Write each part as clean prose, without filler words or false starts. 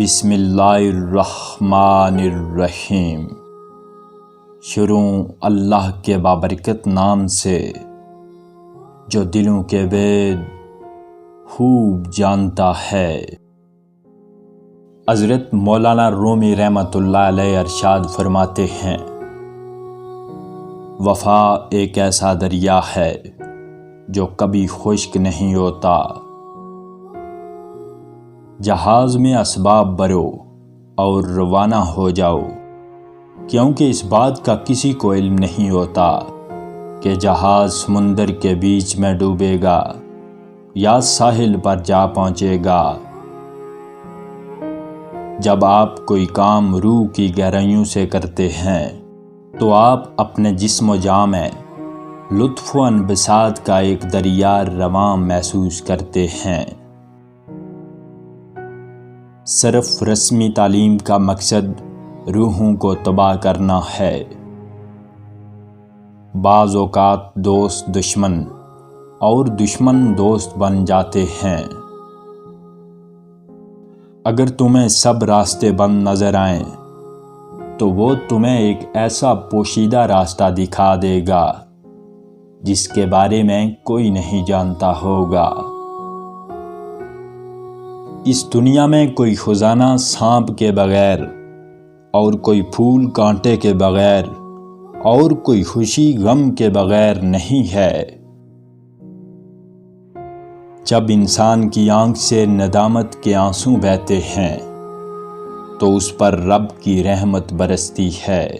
بسم اللہ الرحمن الرحیم۔ شروع اللہ کے بابرکت نام سے جو دلوں کے بید خوب جانتا ہے۔ حضرت مولانا رومی رحمۃ اللہ علیہ ارشاد فرماتے ہیں، وفا ایک ایسا دریا ہے جو کبھی خشک نہیں ہوتا۔ جہاز میں اسباب بھرو اور روانہ ہو جاؤ، کیونکہ اس بات کا کسی کو علم نہیں ہوتا کہ جہاز سمندر کے بیچ میں ڈوبے گا یا ساحل پر جا پہنچے گا۔ جب آپ کوئی کام روح کی گہرائیوں سے کرتے ہیں تو آپ اپنے جسم و جاں میں لطف و انبساط کا ایک دریا رواں محسوس کرتے ہیں۔ صرف رسمی تعلیم کا مقصد روحوں کو تباہ کرنا ہے۔ بعض اوقات دوست دشمن اور دشمن دوست بن جاتے ہیں۔ اگر تمہیں سب راستے بند نظر آئیں تو وہ تمہیں ایک ایسا پوشیدہ راستہ دکھا دے گا جس کے بارے میں کوئی نہیں جانتا ہوگا۔ اس دنیا میں کوئی خزانہ سانپ کے بغیر اور کوئی پھول کانٹے کے بغیر اور کوئی خوشی غم کے بغیر نہیں ہے۔ جب انسان کی آنکھ سے ندامت کے آنسو بہتے ہیں تو اس پر رب کی رحمت برستی ہے۔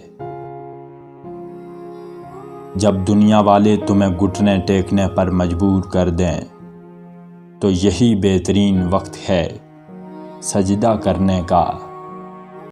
جب دنیا والے تمہیں گھٹنے ٹیکنے پر مجبور کر دیں تو یہی بہترین وقت ہے سجدہ کرنے کا۔